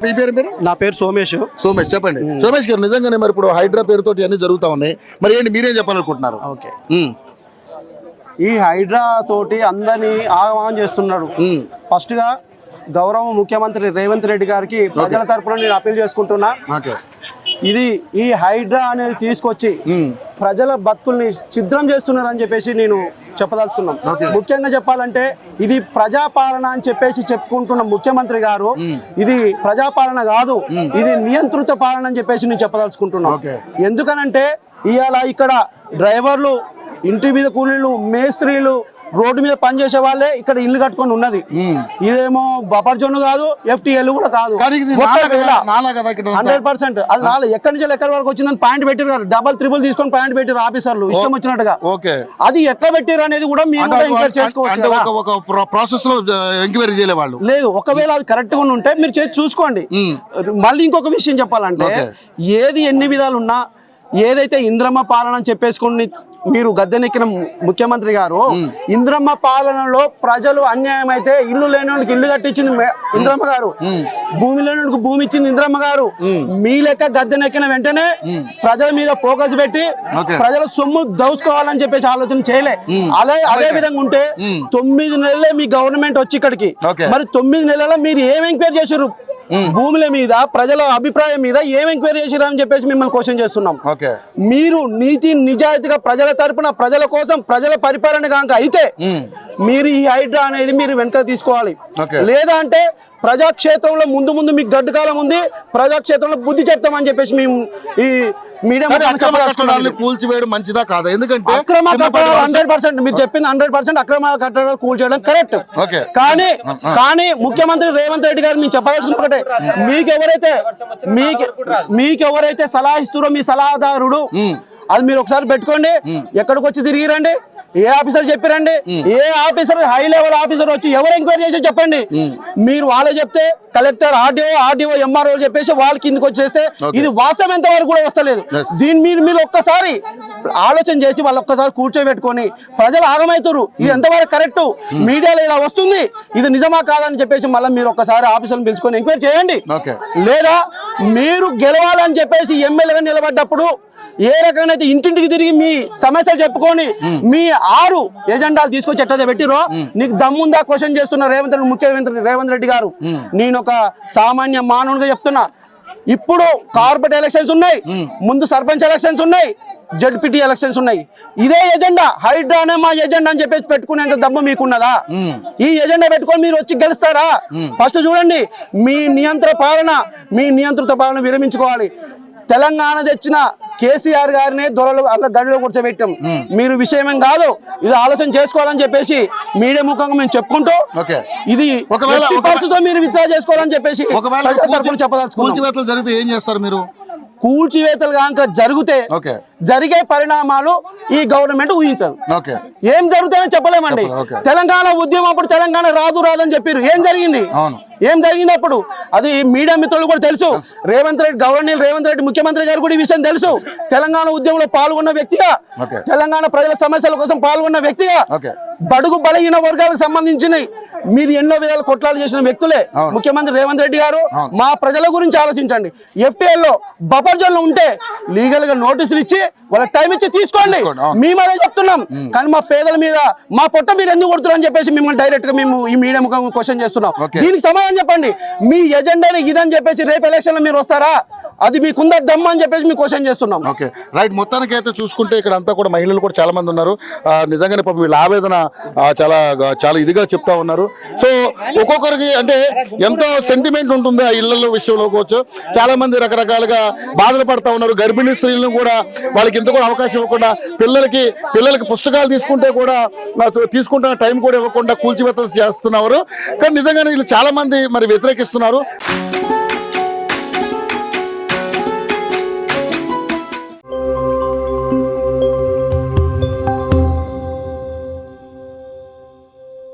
మీ పేరు? నా పేరు సోమేష్. సోమేష్ చెప్పండి. సోమేష్ గారు, నిజంగానే మరి ఇప్పుడు హైడ్రా పేరుతోటి అన్ని జరుగుతూ ఉన్నాయి, మరి ఏంటి మీరేం చెప్పాలనుకుంటున్నారు? ఓకే, ఈ హైడ్రా తోటి అందరినీ ఆగమనం చేస్తున్నాడు. ఫస్ట్ గా గౌరవ ముఖ్యమంత్రి రేవంత్ రెడ్డి గారికి ప్రజల తరపున నేను అప్పీల్ చేసుకుంటున్నా. ఇది ఈ హైడ్రా అనేది తీసుకొచ్చి ప్రజల బతుకుల్ని ఛిద్రం చేస్తున్నారని చెప్పేసి నేను చెప్పదలుచుకున్నాం. ముఖ్యంగా చెప్పాలంటే ఇది ప్రజాపాలన అని చెప్పేసి చెప్పుకుంటున్న ముఖ్యమంత్రి గారు ఇది ప్రజాపాలన కాదు, ఇది నియంత్రిత పాలన అని చెప్పేసి నేను చెప్పదలుచుకుంటున్నాం. ఎందుకనంటే ఇవాళ ఇక్కడ డ్రైవర్లు, ఇంటి మీద కూలీలు, మేస్త్రీలు, రోడ్డు మీద పనిచేసే వాళ్ళే ఇక్కడ ఇల్లు కట్టుకొని ఉన్నది. ఇదేమో బఫర్ జోన్ కాదు, FTL కూడా కాదు. 100% అది నాలుగు ఎక్కడి నుంచి ఎక్కడి వరకు వచ్చిందని పాయింట్ పెట్టారు, డబల్ త్రిబుల్ తీసుకొని పాయింట్ పెట్టారు ఆఫీసర్లు ఇష్టం వచ్చినట్టుగా. అది ఎట్లా పెట్టారు అనేది కూడా మీరు కూడా ఎంక్వైరీ చేసుకోవచ్చు. లేదు, ఒకవేళ అది కరెక్ట్ గా ఉంటే మీరు చేసి చూసుకోండి. మళ్ళీ ఇంకొక విషయం చెప్పాలంటే ఏది ఎన్ని విధాలు ఉన్నా, ఏదైతే ఇంద్రమ్మ పాలన అని చెప్పేసుకుని మీరు గద్దెనెక్కిన ముఖ్యమంత్రి గారు, ఇంద్రమ్మ పాలనలో ప్రజలు అన్యాయం అయితే ఇల్లు లేనివాడికి ఇల్లు కట్టించింది ఇంద్రమ్మ గారు, భూమి లేనివాడికి భూమి ఇచ్చింది ఇంద్రమ్మ గారు. మీ లెక్క గద్దెనెక్కిన వెంటనే ప్రజల మీద ఫోకస్ పెట్టి ప్రజల సొమ్ము దోచుకోవాలని చెప్పేసి ఆలోచన చేయలే. అదే విధంగా ఉంటే 9 నెలలే మీ గవర్నమెంట్ వచ్చి ఇక్కడికి, మరి 9 నెలల్లో మీరు ఏం ఎంక్వైరీ చేశారు? భూముల మీద, ప్రజల అభిప్రాయం మీద ఏం ఎంక్వైరీ చేసిరా అని చెప్పేసి మిమ్మల్ని క్వశ్చన్ చేస్తున్నాం. మీరు నీతి నిజాయితీగా ప్రజల తరపున, ప్రజల కోసం, ప్రజల పరిపాలన కాక అయితే మీరు ఈ హైడ్రా అనేది మీరు వెనక తీసుకోవాలి. లేదా అంటే ప్రజాక్షేత్రంలో ముందు మీకు గడ్డు కాలం ఉంది, ప్రజాక్షేత్రంలో బుద్ధి చెప్తామని చెప్పేసి మేము ఈ మీడియా కూల్చివేయడం మంచిదా కాదా? ఎందుకంటే అక్రమ కట్టడాలు 100% మీరు చెప్పింది 100% అక్రమ కట్టడాలు కూల్చేయడం కరెక్ట్. కానీ ముఖ్యమంత్రి రేవంత్ రెడ్డి గారు మేము చెప్పాల్సింది ఒకటే, మీకెవరైతే సలహా ఇస్తారో మీ సలహాదారుడు అది మీరు ఒకసారి పెట్టుకోండి, ఎక్కడికి వచ్చి తిరిగి రండి, ఏ ఆఫీసర్ చెప్పిరండి, ఏ ఆఫీసర్ హై లెవెల్ ఆఫీసర్ వచ్చి ఎవరు ఎంక్వైరీ చేసి చెప్పండి. మీరు వాళ్ళే చెప్తే కలెక్టర్, ఆర్డీఓ, ఎంఆర్ఓ చెప్పేసి వాళ్ళ కిందకి వచ్చేస్తే ఇది వాస్తవం ఎంత వరకు కూడా వస్తలేదు. దీని మీరు ఒక్కసారి ఆలోచన చేసి వాళ్ళు ఒక్కసారి కూర్చోబెట్టుకొని ప్రజలు ఆగమవుతారు, ఇది ఎంతవరకు కరెక్ట్, మీడియాలో ఇలా వస్తుంది, ఇది నిజమా కాదని చెప్పేసి మళ్ళీ మీరు ఒక్కసారి ఆఫీసర్ని పిలుచుకొని ఎంక్వైరీ చేయండి. లేదా మీరు గెలవాలని చెప్పేసి ఎమ్మెల్యేగా నిలబడ్డప్పుడు ఏ రకంగా అయితే ఇంటింటికి తిరిగి మీ సమస్యలు చెప్పుకొని మీ 6 ఎజెండాలు తీసుకొచ్చి ఎట్టదే పెట్టిరో, నీకు దమ్ముందా క్వశ్చన్ చేస్తున్న ముఖ్యమంత్రి రేవంత్ రెడ్డి గారు? నేను ఒక సామాన్య మానవునిగా చెప్తున్నా. ఇప్పుడు కార్పొరేట్ ఎలక్షన్స్ ఉన్నాయి, ముందు సర్పంచ్ ఎలక్షన్స్ ఉన్నాయి, జడ్పీటీ ఎలక్షన్స్ ఉన్నాయి. ఇదే ఎజెండా హైడ్రానే మా ఎజెండా అని చెప్పేసి పెట్టుకునేంత దమ్ము మీకున్నదా? ఈ ఎజెండా పెట్టుకొని మీరు వచ్చి గెలుస్తారా? ఫస్ట్ చూడండి, మీ నియంత్రిత పాలన విరమించుకోవాలి. తెలంగాణ తెచ్చిన కేసీఆర్ గారిని దొరలు అట్లా గడిలో కూర్చోబెట్టాం. మీరు విషయమేం కాదు, ఇది ఆలోచన చేసుకోవాలని చెప్పేసి మీడియా ముఖంగా మేము చెప్పుకుంటూ ఇది పరిస్థితుల్లో మీరు విత్డ్రా చేసుకోవాలని చెప్పేసి చెప్పదలుచుకుంటాం. జరిగితే ఏం చేస్తారు మీరు? కూల్చివేతలు కాక జరిగే పరిణామాలు ఈ గవర్నమెంట్ ఊహించదు. ఏం జరుగుతాయని చెప్పలేమండి. తెలంగాణ ఉద్యమం అప్పుడు తెలంగాణ రాదు అని చెప్పారు, ఏం జరిగింది అప్పుడు? అది మీడియా మిత్రులు కూడా తెలుసు. గవర్నర్ రేవంత్ రెడ్డి ముఖ్యమంత్రి గారు కూడా ఈ విషయం తెలుసు. తెలంగాణ ఉద్యమంలో పాల్గొన్న వ్యక్తిగా, తెలంగాణ ప్రజల సమస్యల కోసం పాల్గొన్న వ్యక్తిగా, బడుగు బలహీన వర్గాలకు సంబంధించిన మీరు ఎన్నో విధాలు కొట్లాలు చేసిన వ్యక్తులే ముఖ్యమంత్రి రేవంత్ రెడ్డి గారు. మా ప్రజల గురించి ఆలోచించండి. FTL లో బఫర్ జోన్ లో ఉంటే లీగల్ గా నోటీసులు ఇచ్చి వాళ్ళకి టైం ఇచ్చి తీసుకోండి, మేము అదే చెప్తున్నాం. కానీ మా పేదల మీద మా పొట్ట మీరు ఎందుకు కొడుతున్నారు అని చెప్పేసి మిమ్మల్ని డైరెక్ట్ గా మేము ఈ మీడియా ముఖంగా క్వశ్చన్ చేస్తున్నాం. దీనికి సమాధానం చెప్పండి. మీ ఎజెండాని ఇదని చెప్పేసి రేపు ఎలక్షన్ లో మీరు వస్తారా? అది మీకుందా దమ్ము అని చెప్పేసి మేము క్వశ్చన్ చేస్తున్నాం. రైట్. మొత్తానికి అయితే చూసుకుంటే ఇక్కడ అంతా కూడా మహిళలు కూడా చాలా మంది ఉన్నారు. నిజంగానే పాపం వీళ్ళ ఆవేదన చాలా ఇదిగా చెప్తా ఉన్నారు. సో ఒక్కొక్కరికి అంటే ఎంతో సెంటిమెంట్ ఉంటుంది ఆ ఇళ్ల విషయంలో. కూర్చో చాలా మంది రకరకాలుగా బాధలు పడతా ఉన్నారు. గర్భిణీ స్త్రీలను కూడా వాళ్ళకి ఇంత కూడా అవకాశం ఇవ్వకుండా, పిల్లలకి పుస్తకాలు తీసుకుంటున్న టైం కూడా ఇవ్వకుండా కూల్చివేతలు చేస్తున్నారు. కానీ నిజంగానే వీళ్ళు చాలా మంది మరి వ్యతిరేకిస్తున్నారు.